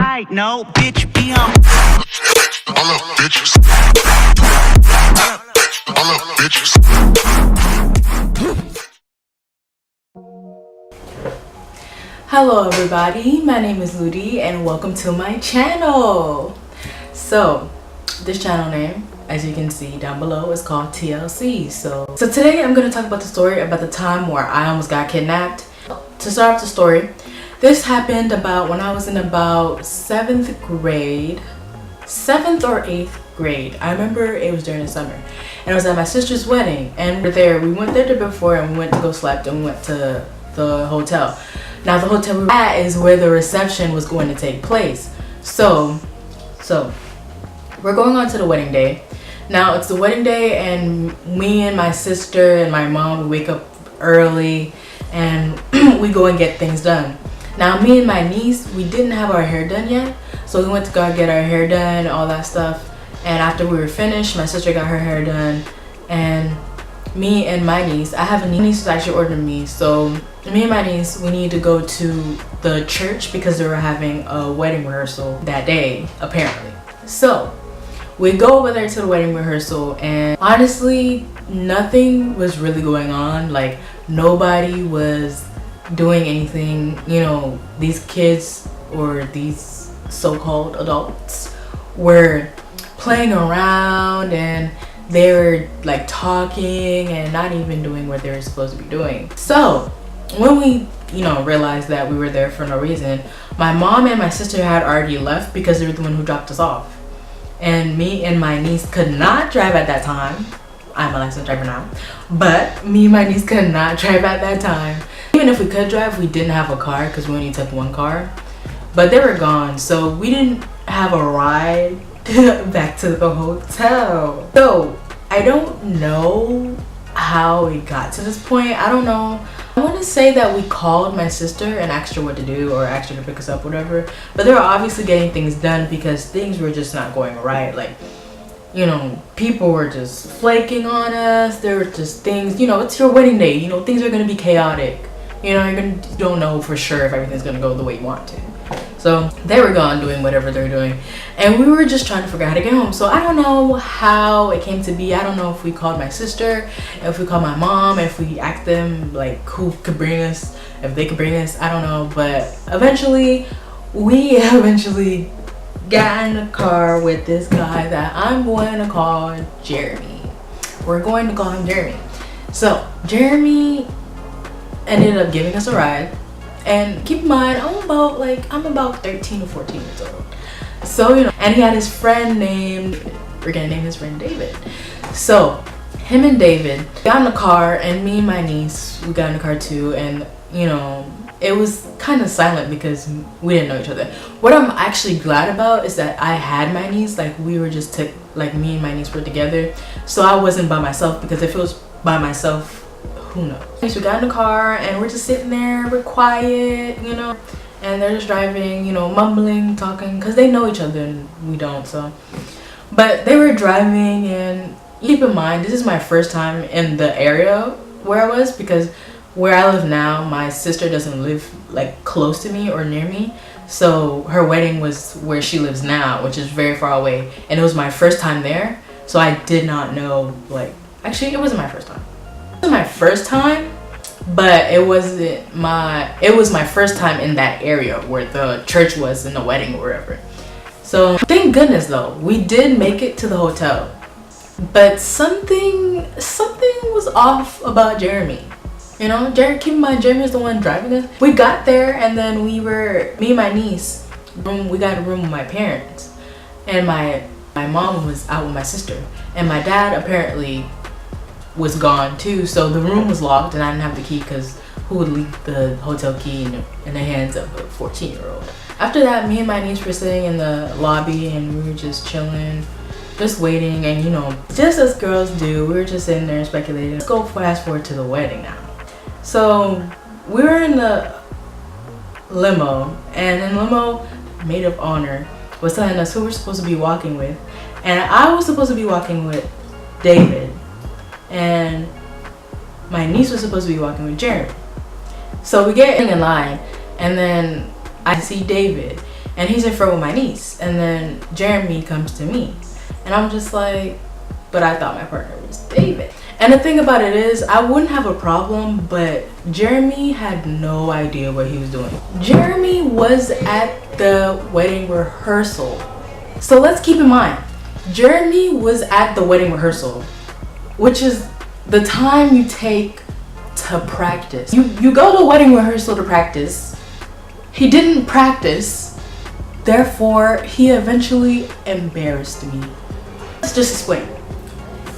right, no, bitch, be on. All up, bitches. All up, bitches. Hello everybody, my name is Ludi and welcome to my channel. So this channel name, as you can see down below, is called TLC. So today I'm going to talk about the story about the time where I almost got kidnapped. To start off the story, this happened about when I was in about 7th or 8th grade. I remember it was during the summer and it was at my sister's wedding, and we went there before and we went to go slept and we went to the hotel. Now the hotel we were at is where the reception was going to take place. So we're going on to the wedding day. Now it's the wedding day and me and my sister and my mom, we wake up early and we go and get things done. Now me and my niece, we didn't have our hair done yet, so we went to go get our hair done, all that stuff. And after we were finished, my sister got her hair done, and me and my niece, I have a niece who actually ordered me, so me and my niece, we need to go to the church because they were having a wedding rehearsal that day, apparently. So we go over there to the wedding rehearsal, and honestly nothing was really going on. Like, nobody was doing anything. You know, these kids or these so-called adults were playing around and they were like talking and not even doing what they were supposed to be doing. So when we realized that we were there for no reason, my mom and my sister had already left because they were the one who dropped us off, and me and my niece could not drive at that time. I'm a licensed driver now, but me and my niece could not drive at that time. Even if we could drive, we didn't have a car because we only took one car, but they were gone, so we didn't have a ride back to the hotel. So I don't know how it got to this point. I don't know. I want to say that we called my sister and asked her what to do, or asked her to pick us up, whatever, but they were obviously getting things done because things were just not going right. Like, people were just flaking on us. There were just things, it's your wedding day, things are going to be chaotic. You don't know for sure if everything's going to go the way you want to. So they were gone doing whatever they're doing, and we were just trying to figure out how to get home. So I don't know how it came to be. I don't know if we called my sister, if we called my mom, if we asked them like who could bring us, if they could bring us. I don't know, but eventually we got in the car with this guy that I'm going to call Jeremy. We're going to call him Jeremy. So Jeremy ended up giving us a ride. And keep in mind, I'm about 13 or 14 years old. So, and he had his friend we're gonna name his friend David. So him and David got in the car, and me and my niece, we got in the car too. And it was kind of silent because we didn't know each other. What I'm actually glad about is that I had my niece. Like, we were just me and my niece were together, so I wasn't by myself, because if it was by myself, who knows. So we got in the car and we're just sitting there, we're quiet, and they're just driving, mumbling, talking, because they know each other and we don't. So, but they were driving, and keep in mind, this is my first time in the area where I was, because where I live now, my sister doesn't live like close to me or near me. So her wedding was where she lives now, which is very far away, and it was my first time there. So I did not know, actually it wasn't my first time. It was my first time, but it was my first time in that area where the church was and the wedding or wherever. So thank goodness though, we did make it to the hotel, but something was off about Jeremy. Keep in mind, Jeremy is the one driving us. We got there, and then me and my niece, we got a room with my parents, and my mom was out with my sister, and my dad apparently was gone too, so the room was locked and I didn't have the key, because who would leave the hotel key in the hands of a 14-year-old? After that, me and my niece were sitting in the lobby and we were just chilling, just waiting, and just as girls do, we were just sitting there speculating. Let's go fast forward to the wedding now. So we were in the limo, and in limo, maid of honor was telling us who we're supposed to be walking with, and I was supposed to be walking with David, and my niece was supposed to be walking with Jeremy. So we get in line, and then I see David, and he's in front with my niece, and then Jeremy comes to me, and I'm just like, but I thought my partner was David. And the thing about it is, I wouldn't have a problem, but Jeremy had no idea what he was doing. Jeremy was at the wedding rehearsal. So let's keep in mind, Jeremy was at the wedding rehearsal, which is the time you take to practice. You go to wedding rehearsal to practice. He didn't practice, therefore he eventually embarrassed me. Let's just explain.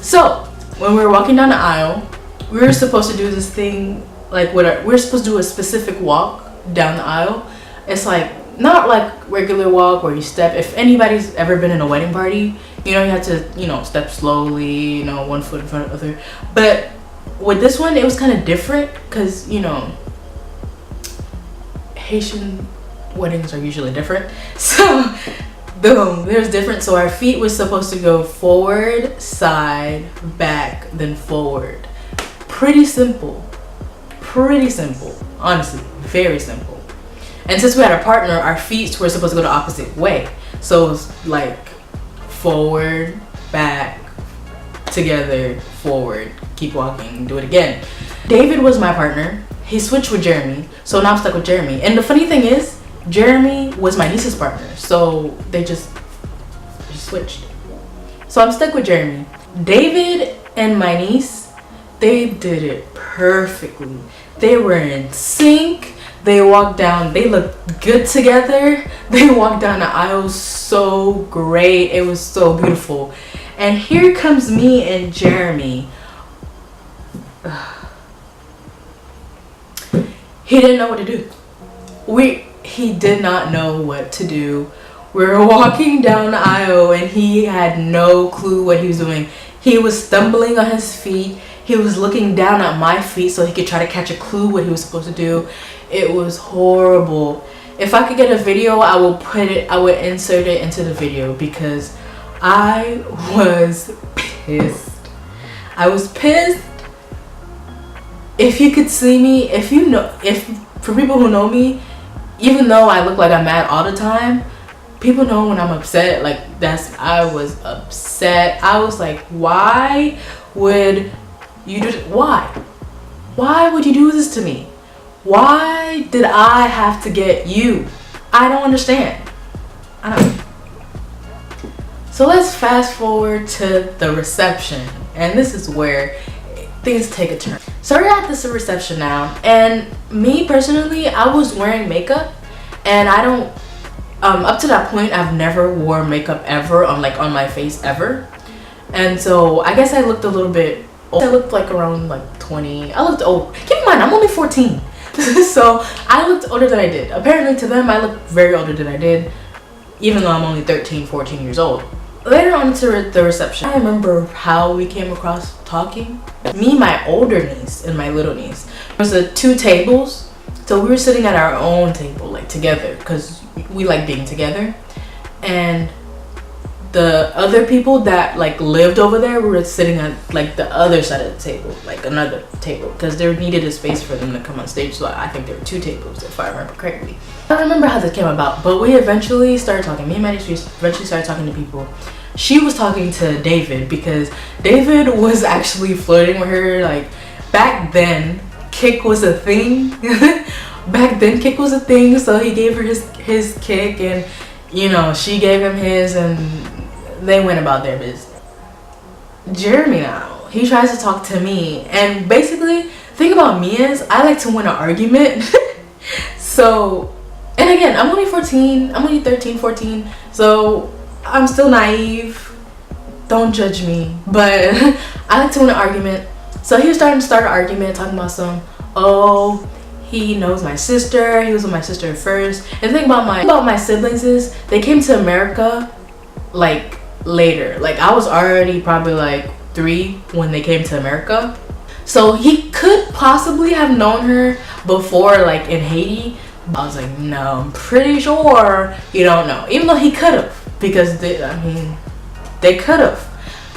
So when we were walking down the aisle, we were supposed to do this thing, like we're supposed to do a specific walk down the aisle. It's like not like regular walk where you step. If anybody's ever been in a wedding party, you know, you have to, you know, step slowly, you know, one foot in front of the other. But with this one, it was kind of different because, you know, Haitian weddings are usually different. So boom, there's different. So our feet was supposed to go forward, side, back, then forward. Pretty simple. Pretty simple. Honestly, very simple. And since we had a partner, our feet were supposed to go the opposite way. So it was like forward, back, together, forward, keep walking, do it again. David was my partner. He switched with Jeremy, so now I'm stuck with Jeremy. And the funny thing is, Jeremy was my niece's partner, so they just switched. So I'm stuck with Jeremy. David and my niece, they did it perfectly. They were in sync. They walked down, they looked good together. They walked down the aisle so great. It was so beautiful. And here comes me and Jeremy. He didn't know what to do. He did not know what to do. We were walking down the aisle and he had no clue what he was doing. He was stumbling on his feet. He was looking down at my feet so he could try to catch a clue what he was supposed to do. It was horrible. If I could get a video, I would insert it into the video because I was pissed. I was pissed. If you could see me, for people who know me, even though I look like I'm mad all the time, people know when I'm upset. Like I was upset. I was like, why would you do this? Why would you do this to me? Why did I have to get you? I don't understand. I don't. So let's fast forward to the reception, and this is where things take a turn. So we're at this reception now, and me personally, I was wearing makeup, and I don't. Up to that point, I've never wore makeup ever on my face ever, and so I guess I looked a little bit old. I looked like around like 20. I looked old. Keep in mind, I'm only 14. So I looked older than I did. Apparently to them I looked very older than I did, even though I'm only 13, 14 years old. Later on to the reception, I remember how we came across talking. Me, my older niece, and my little niece. There was two tables, so we were sitting at our own table, like together, because we like being together. And the other people that like lived over there were sitting at like the other side of the table, like another table, because there needed a space for them to come on stage. So I think there were two tables, if I remember correctly. I don't remember how this came about, but we eventually started talking. Me and my niece eventually started talking to people. She was talking to David because David was actually flirting with her. Like back then, kick was a thing. Back then, kick was a thing. So he gave her his kick, and you know, she gave him his, and they went about their business. Jeremy now, he tries to talk to me, and basically, thing about me is I like to win an argument. So, and again, I'm only 14, I'm only 13, 14, so I'm still naive. Don't judge me, but I like to win an argument. So he was starting to start an argument, talking about oh, he knows my sister, he was with my sister first. And the thing about my siblings is they came to America like later. Like I was already probably like 3 when they came to America. So he could possibly have known her before, like in Haiti. I was like, no, I'm pretty sure you don't know. Even though he could have, because they could have.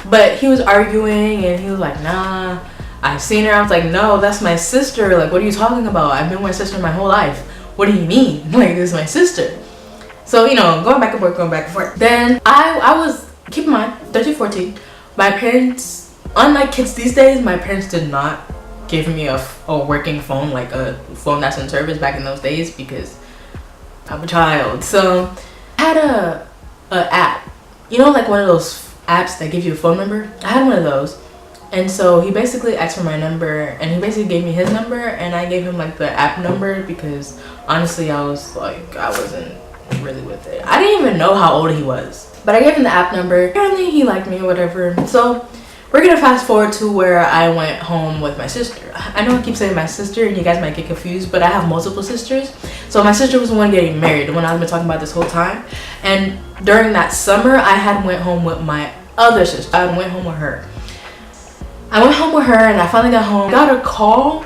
But he was arguing and he was like, nah, I've seen her. I was like, no, that's my sister. Like, what are you talking about? I've been with my sister my whole life. What do you mean? Like, this is my sister. So, you know, going back and forth, going back and forth. Then I was, keep in mind, 13, 14. My parents, unlike kids these days, my parents did not give me a working phone, like a phone that's in service back in those days, because I'm a child. So I had a app, you know, like one of those apps that give you a phone number. I had one of those. And so he basically asked for my number, and he basically gave me his number, and I gave him like the app number, because honestly I was like, I wasn't really with it. I didn't even know how old he was, but I gave him the app number. Apparently he liked me or whatever. So we're gonna fast forward to where I went home with my sister. I know I keep saying my sister and you guys might get confused, but I have multiple sisters. So my sister was the one getting married, the one I've been talking about this whole time. And during that summer, I had went home with my other sister. I went home with her. I went home with her, and I finally got home. I got a call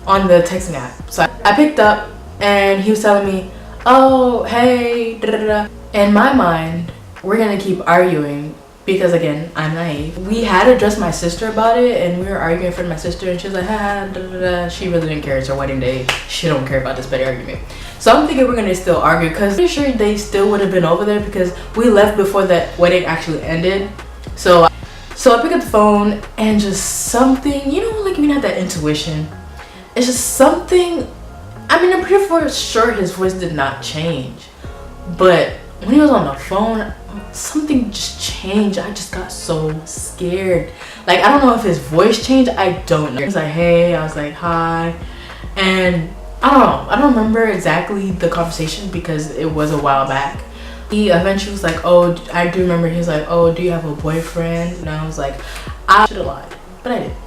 on the texting app. So I picked up, and he was telling me, oh, hey, da da da. In my mind, we're gonna keep arguing, because again, I'm naive. We had addressed my sister about it, and we were arguing in front of my sister, and she was like, ha, da da da. She really didn't care. It's her wedding day. She don't care about this petty argument. So I'm thinking we're gonna still argue, because I'm pretty sure they still would have been over there, because we left before that wedding actually ended. So I pick up the phone, and just something, you know, like when you have that intuition, it's just something. I mean, I'm pretty sure his voice did not change, but when he was on the phone, something just changed. I just got so scared. Like, I don't know if his voice changed. I don't know. He was like, hey. I was like, hi. And I don't know. I don't remember exactly the conversation, because it was a while back. He eventually was like, oh, I do remember. He was like, oh, do you have a boyfriend? And I was like, I should have lied, but I didn't.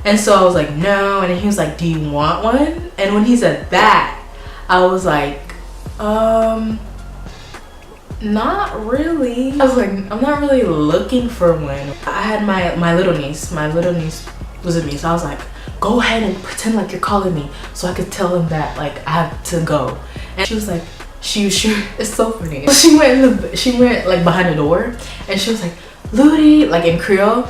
And so I was like, no. And then he was like, do you want one? And when he said that, I was like, not really. I was like, I'm not really looking for one. I had my little niece. My little niece was with me, so I was like, go ahead and pretend like you're calling me, so I could tell him that like I have to go. And she was like, it's so funny. She went like behind the door, and she was like, Ludi, like in Creole.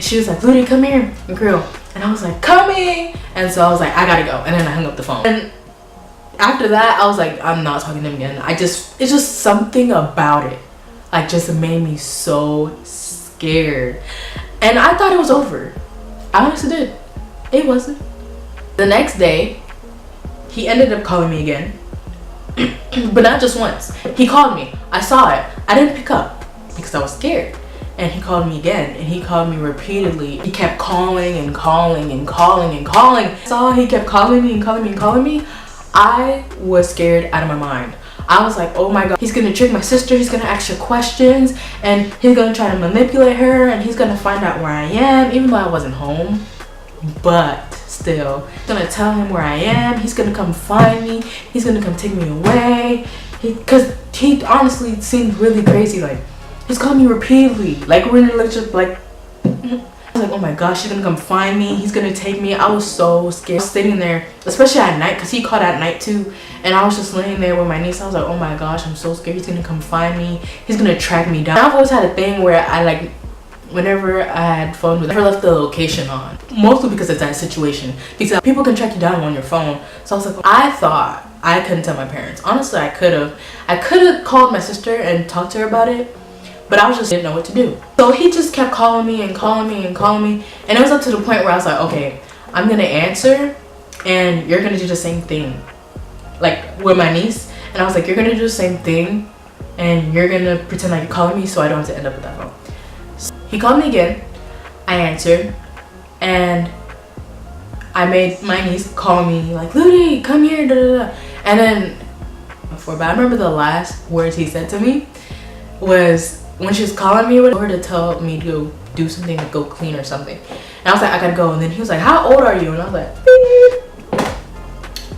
She was like, Ludi, come here, in Creole. And I was like, coming. And so I was like, I gotta go. And then I hung up the phone. And after that, I was like, I'm not talking to him again. It's just something about it, like, just made me so scared. And I thought it was over. I honestly did. It wasn't. The next day, he ended up calling me again. But not just once. He called me. I saw it. I didn't pick up because I was scared. And he called me again, and he called me repeatedly. He kept calling and calling and calling and calling. I saw he kept calling me and calling me and calling me. I was scared out of my mind. I was like, oh my God, he's gonna trick my sister. He's gonna ask her questions, and he's gonna try to manipulate her, and he's gonna find out where I am, even though I wasn't home. But still, he's gonna tell him where I am. He's gonna come find me. He's gonna come take me away. Because he honestly seemed really crazy. Like, he's calling me repeatedly. Like, we're in a relationship. Like, I was like, oh my gosh, he's gonna come find me. He's gonna take me. I was so scared. I was sitting there, especially at night, because he called at night too. And I was just laying there with my niece. I was like, oh my gosh, I'm so scared. He's gonna come find me. He's gonna track me down. I've always had a thing where I like, whenever I had phone with, I never left the location on, mostly because of that situation, because people can track you down on your phone. So I was like, I thought I couldn't tell my parents. Honestly, I could have called my sister and talked to her about it, but I didn't know what to do. So he just kept calling me and calling me and calling me, and it was up to the point where I was like, okay, I'm gonna answer and you're gonna do the same thing, like with my niece. And I was like, you're gonna do the same thing and you're gonna pretend like you're calling me, so I don't have to end up with that phone. He called me again. I answered, and I made my niece call me like, Ludi, come here, da da da. And then but I remember the last words he said to me was, when she was calling me, with her to tell me to go do something, like go clean or something. And I was like, I gotta go. And then he was like, how old are you? And I was like, beep.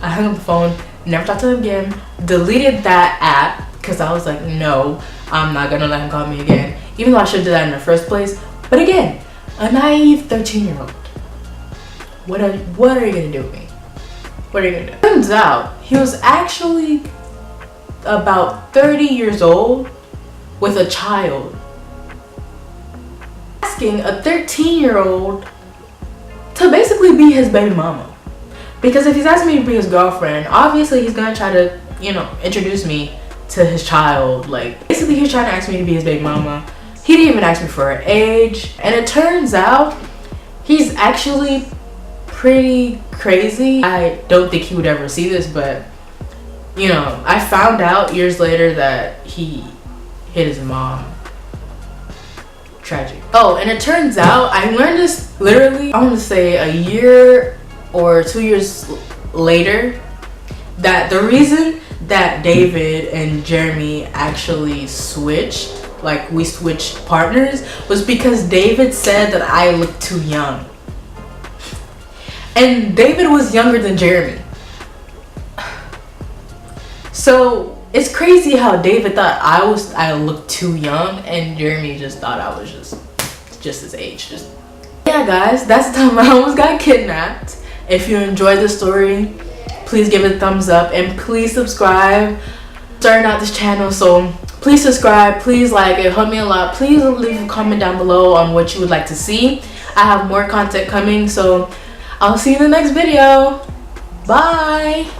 I hung up the phone, never talked to him again, deleted that app, because I was like, no, I'm not gonna let him call me again. Even though I should have done that in the first place. But again, a naive 13-year-old. What are you gonna do with me? What are you gonna do? Turns out, he was actually about 30 years old with a child. Asking a 13-year-old to basically be his baby mama. Because if he's asking me to be his girlfriend, obviously he's gonna try to, you know, introduce me to his child. Like, basically he was trying to ask me to be his baby mama. He didn't even ask me for an age, and it turns out he's actually pretty crazy. I don't think he would ever see this, but you know, I found out years later that he hit his mom. Tragic. Oh, and it turns out I learned this literally, I want to say a year or 2 years later, that the reason that David and Jeremy actually switched, like we switched partners, was because David said that I looked too young. And David was younger than Jeremy. So it's crazy how David thought I looked too young, and Jeremy just thought I was just his age. Yeah guys, that's the time I almost got kidnapped. If you enjoyed the story, please give it a thumbs up and please subscribe. Starting out this channel, so please subscribe, please like it, help me a lot. Please leave a comment down below on what you would like to see. I have more content coming, so I'll see you in the next video. Bye.